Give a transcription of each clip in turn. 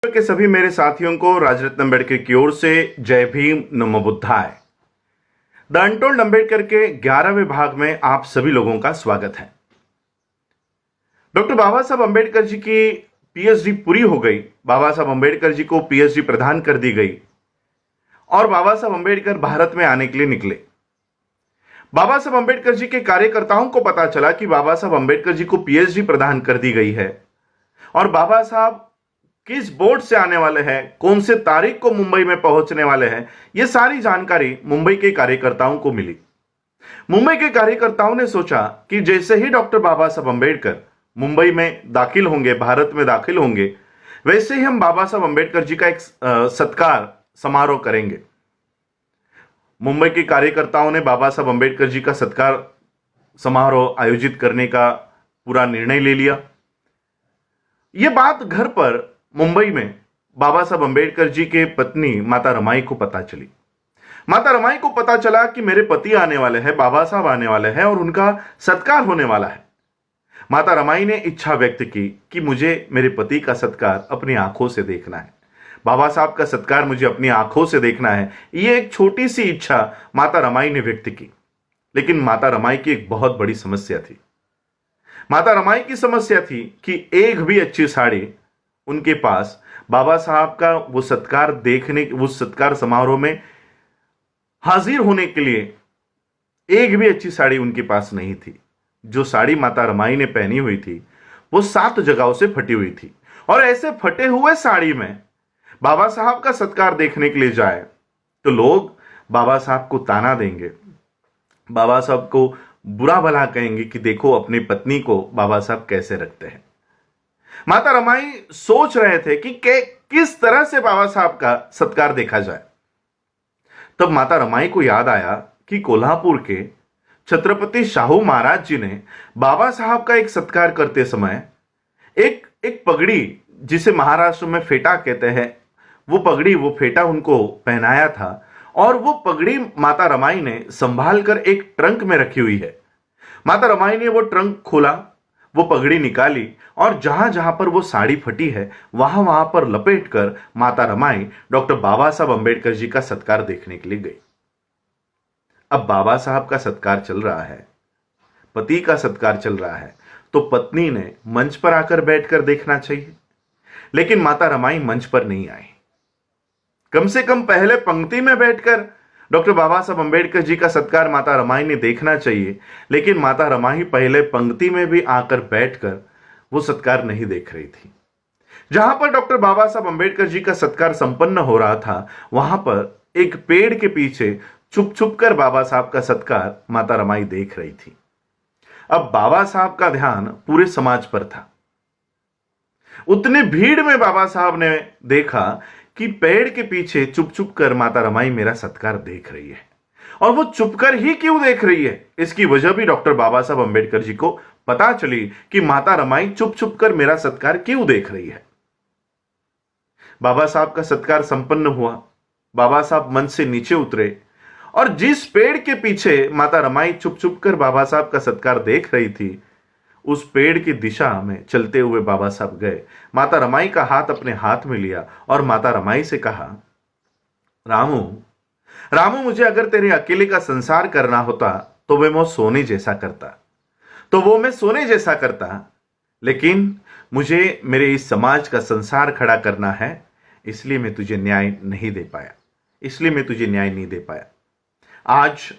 के सभी मेरे साथियों को राजरत्न अम्बेडकर की ओर से जय भीम नमो बुद्धाय। द अनटोल्ड अम्बेडकर के 11वें भाग में आप सभी लोगों का स्वागत है। डॉक्टर बाबा साहब अम्बेडकर जी की पीएचडी पूरी हो गई। बाबा साहब अम्बेडकर जी को पीएचडी प्रदान कर दी गई और बाबा साहब अम्बेडकर भारत में आने के लिए निकले। बाबा साहब अम्बेडकर जी के कार्यकर्ताओं को पता चला कि बाबा साहब अम्बेडकर जी को पीएचडी प्रदान कर दी गई है और बाबा साहब किस बोर्ड से आने वाले हैं, कौन से तारीख को मुंबई में पहुंचने वाले हैं, यह सारी जानकारी मुंबई के कार्यकर्ताओं को मिली। मुंबई के कार्यकर्ताओं ने सोचा कि जैसे ही डॉक्टर बाबा साहब अम्बेडकर मुंबई में दाखिल होंगे, भारत में दाखिल होंगे, वैसे ही हम बाबा साहब अम्बेडकर जी का एक सत्कार समारोह करेंगे। मुंबई के कार्यकर्ताओं ने बाबा साहब अम्बेडकर जी का सत्कार समारोह आयोजित करने का पूरा निर्णय ले लिया। यह बात घर पर मुंबई में बाबा साहब अम्बेडकर जी के पत्नी माता रमाई को पता चली। माता रमाई को पता चला कि मेरे पति आने वाले हैं, बाबा साहब आने वाले हैं और उनका सत्कार होने वाला है। माता रमाई ने इच्छा व्यक्त की कि मुझे मेरे पति का सत्कार अपनी आंखों से देखना है, बाबा साहब का सत्कार मुझे अपनी आंखों से देखना है। यह एक छोटी सी इच्छा माता रमाई ने व्यक्त की, लेकिन माता रमाई की एक बहुत बड़ी समस्या थी। माता रमाई की समस्या थी कि एक भी अच्छी साड़ी उनके पास बाबा साहब का वो सत्कार देखने, वो सत्कार समारोह में हाजिर होने के लिए एक भी अच्छी साड़ी उनके पास नहीं थी। जो साड़ी माता रमाई ने पहनी हुई थी वो 7 जगहों से फटी हुई थी और ऐसे फटे हुए साड़ी में बाबा साहब का सत्कार देखने के लिए जाए तो लोग बाबा साहब को ताना देंगे, बाबा साहब को बुरा भला कहेंगे कि देखो अपनी पत्नी को बाबा साहब कैसे रखते हैं। माता रमाई सोच रहे थे कि किस तरह से बाबा साहब का सत्कार देखा जाए। तब माता रमाई को याद आया कि कोल्हापुर के छत्रपति शाहू महाराज जी ने बाबा साहब का एक सत्कार करते समय एक पगड़ी, जिसे महाराष्ट्र में फेटा कहते हैं, वो पगड़ी, वो फेटा उनको पहनाया था और वो पगड़ी माता रमाई ने संभाल कर एक ट्रंक में रखी हुई है। माता रमाई ने वो ट्रंक खोला, वो पगड़ी निकाली और जहां जहां पर वो साड़ी फटी है वहां वहां पर लपेटकर माता रमाई डॉक्टर बाबा साहब अम्बेडकर जी का सत्कार देखने के लिए गई। अब बाबा साहब का सत्कार चल रहा है, पति का सत्कार चल रहा है, तो पत्नी ने मंच पर आकर बैठकर देखना चाहिए, लेकिन माता रमाई मंच पर नहीं आई। कम से कम पहले पंक्ति में बैठकर डॉक्टर बाबा साहब अम्बेडकर जी का सत्कार माता रमाई ने देखना चाहिए, लेकिन माता रमाई पहले पंक्ति में भी आकर बैठकर वो सत्कार नहीं देख रही थी। जहां पर डॉक्टर बाबा साहब अम्बेडकर जी का सत्कार संपन्न हो रहा था वहां पर एक पेड़ के पीछे छुप छुप कर बाबा साहब का सत्कार माता रमाई देख रही थी। अब बाबा साहब का ध्यान पूरे समाज पर था। उतनी भीड़ में बाबा साहब ने देखा कि पेड़ के पीछे चुप चुप कर माता रमाई मेरा सत्कार देख रही है, और वो चुपकर ही क्यों देख रही है, इसकी वजह भी डॉक्टर बाबा साहब अम्बेडकर जी को पता चली कि माता रमाई चुप चुप कर मेरा सत्कार क्यों देख रही है। बाबा साहब का सत्कार संपन्न हुआ, बाबा साहब मंच से नीचे उतरे और जिस पेड़ के पीछे माता रमाई चुप चुप कर बाबा साहब का सत्कार देख रही थी उस पेड़ की दिशा में चलते हुए बाबा साहब गए। माता रमाई का हाथ अपने हाथ में लिया और माता रमाई से कहा, रामू रामू, मुझे अगर तेरे अकेले का संसार करना होता तो मैं सोने जैसा करता, लेकिन मुझे मेरे इस समाज का संसार खड़ा करना है, इसलिए मैं तुझे न्याय नहीं दे पाया। आज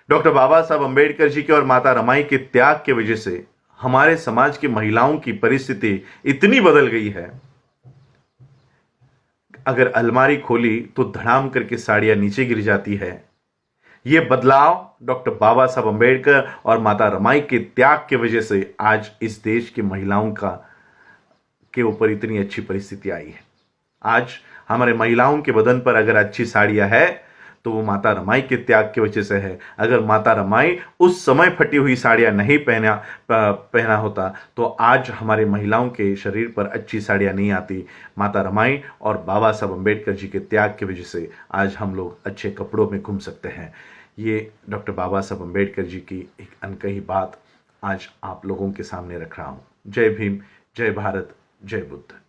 डॉक्टर बाबा साहब अम्बेडकर जी के और माता रमाई के त्याग की वजह से हमारे समाज की महिलाओं की परिस्थिति इतनी बदल गई है, अगर अलमारी खोली तो धड़ाम करके साड़ियां नीचे गिर जाती है। यह बदलाव डॉक्टर बाबा साहब अम्बेडकर और माता रमाई के त्याग की वजह से आज इस देश की महिलाओं के ऊपर इतनी अच्छी परिस्थिति आई है। आज हमारे महिलाओं के बदन पर अगर अच्छी साड़ियां है तो वो माता रमाई के त्याग की वजह से है। अगर माता रमाई उस समय फटी हुई साड़ियां नहीं पहना होता तो आज हमारे महिलाओं के शरीर पर अच्छी साड़ियां नहीं आती। माता रमाई और बाबा साहब अम्बेडकर जी के त्याग की वजह से आज हम लोग अच्छे कपड़ों में घूम सकते हैं। ये डॉक्टर बाबा साहब अम्बेडकर जी की एक अनकही बात आज आप लोगों के सामने रख रहा हूं। जय भीम, जय भारत, जय बुद्ध।